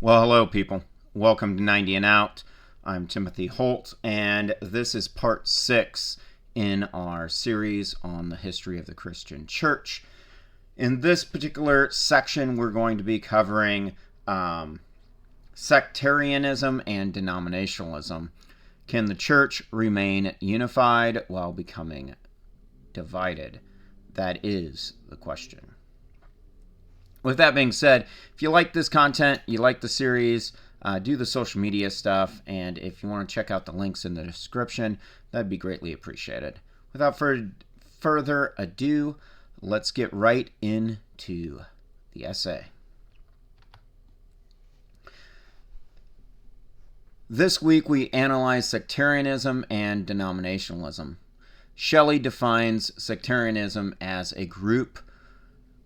Well, hello, people. Welcome to 90 and Out. I'm Timothy Holt, and this is part 6 in our series on the history of the Christian Church. In this particular section, we're going to be covering sectarianism and denominationalism. Can the church remain unified while becoming divided? That is the question. With that being said, if you like this content, you like the series, do the social media stuff, and if you want to check out the links in the description, that'd be greatly appreciated. Without further ado, let's get right into the essay. This week we analyze sectarianism and denominationalism. Shelley defines sectarianism as a group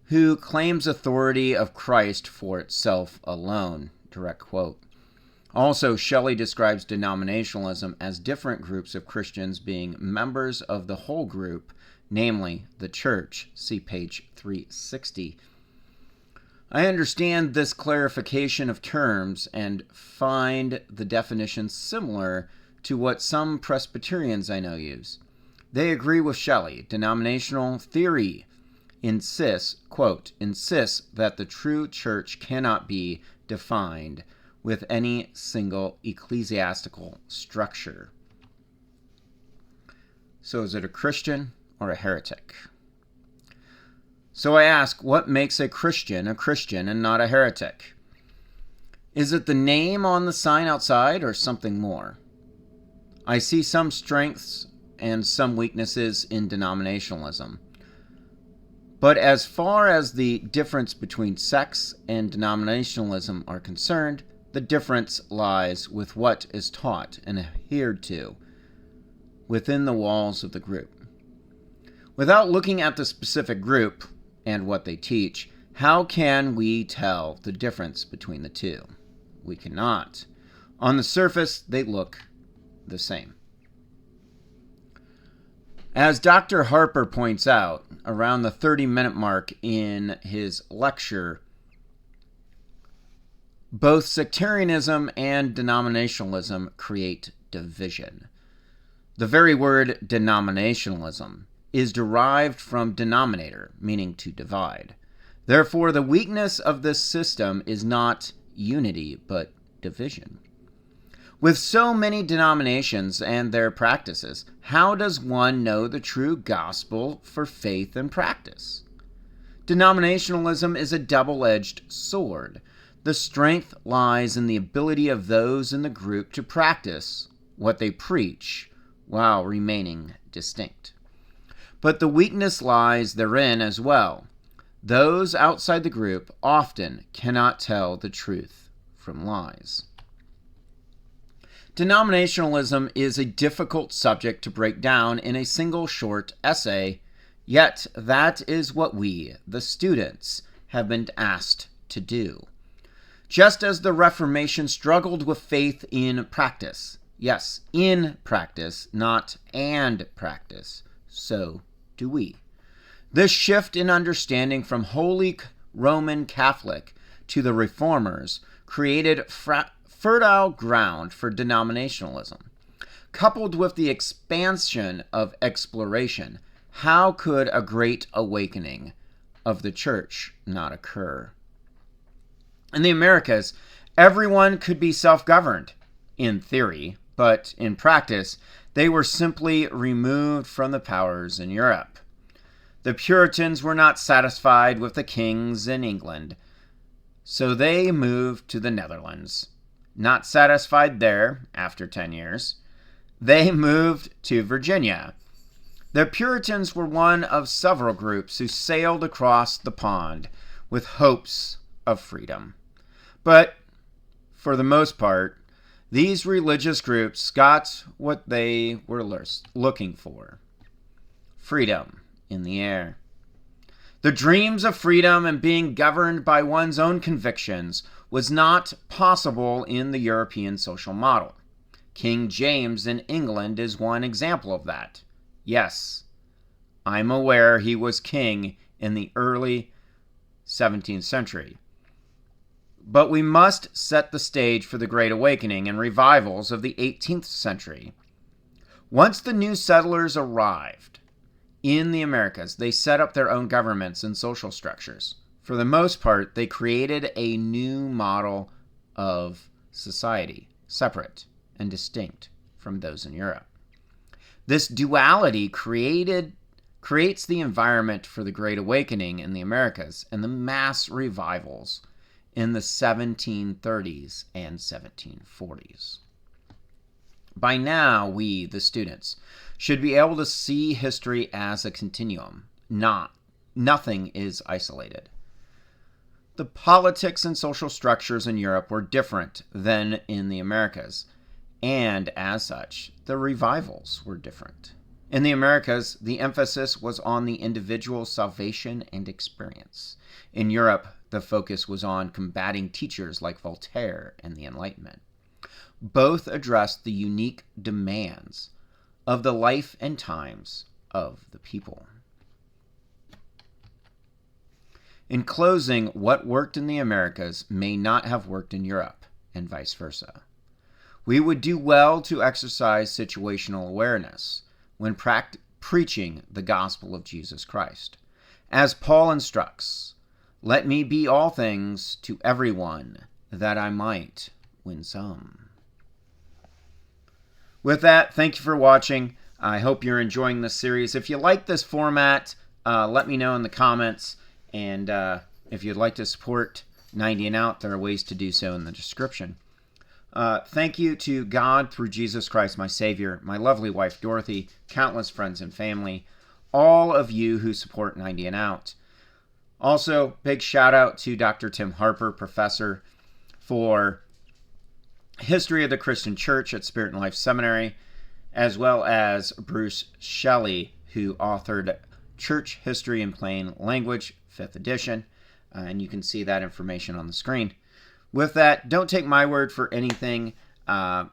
who claims authority of Christ for itself alone. Direct quote. Also, Shelley describes denominationalism as different groups of Christians being members of the whole group, namely the church. See page 360. I understand this clarification of terms and find the definition similar to what some Presbyterians I know use. They agree with Shelley. Denominational theory insists that the true church cannot be defined with any single ecclesiastical structure. So is it a Christian or a heretic? So I ask, what makes a Christian and not a heretic? Is it the name on the sign outside or something more? I see some strengths and some weaknesses in denominationalism. But as far as the difference between sects and denominationalism are concerned, the difference lies with what is taught and adhered to within the walls of the group. Without looking at the specific group and what they teach, how can we tell the difference between the two? We cannot. On the surface, they look the same. As Dr. Harper points out, around the 30-minute mark in his lecture, both sectarianism and denominationalism create division. The very word denominationalism is derived from denominator, meaning to divide. Therefore, the weakness of this system is not unity, but division. With so many denominations and their practices, how does one know the true gospel for faith and practice? Denominationalism is a double-edged sword. The strength lies in the ability of those in the group to practice what they preach while remaining distinct. But the weakness lies therein as well. Those outside the group often cannot tell the truth from lies. Denominationalism is a difficult subject to break down in a single short essay, yet that is what we, the students, have been asked to do. Just as the Reformation struggled with faith in practice, yes, in practice, not and practice, so do we. This shift in understanding from Holy Roman Catholic to the Reformers created fertile ground for denominationalism. Coupled with the expansion of exploration, how could a great awakening of the church not occur? In the Americas, everyone could be self-governed, in theory, but in practice, they were simply removed from the powers in Europe. The Puritans were not satisfied with the kings in England, so they moved to the Netherlands. Not satisfied there, after 10 years, they moved to Virginia. The Puritans were one of several groups who sailed across the pond with hopes of freedom. But, for the most part, these religious groups got what they were looking for: freedom in the air. The dreams of freedom and being governed by one's own convictions was not possible in the European social model. King James in England is one example of that. Yes, I'm aware he was king in the early 17th century. But we must set the stage for the Great Awakening and revivals of the 18th century. Once the new settlers arrived in the Americas, they set up their own governments and social structures. For the most part, they created a new model of society, separate and distinct from those in Europe. This duality creates the environment for the Great Awakening in the Americas and the mass revivals in the 1730s and 1740s. By now, we, the students, should be able to see history as a continuum. Nothing is isolated. The politics and social structures in Europe were different than in the Americas, and as such, the revivals were different. In the Americas, the emphasis was on the individual's salvation and experience. In Europe, the focus was on combating teachers like Voltaire and the Enlightenment. Both addressed the unique demands of the life and times of the people. In closing, what worked in the Americas may not have worked in Europe, and vice versa. We would do well to exercise situational awareness when preaching the gospel of Jesus Christ. As Paul instructs, "Let me be all things to everyone, that I might win some." With that, thank you for watching. I hope you're enjoying this series. If you like this format, let me know in the comments. And if you'd like to support 90 and Out, there are ways to do so in the description. Thank you to God through Jesus Christ, my Savior, my lovely wife, Dorothy, countless friends and family, all of you who support 90 and Out. Also, big shout out to Dr. Tim Harper, professor for History of the Christian Church at Spirit and Life Seminary, as well as Bruce Shelley, who authored Church History in Plain Language, 5th edition, and you can see that information on the screen. With that, don't take my word for anything.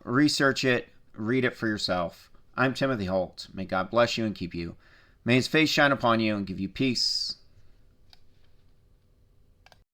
Research it, read it for yourself. I'm Timothy Holt. May God bless you and keep you. May his face shine upon you and give you peace.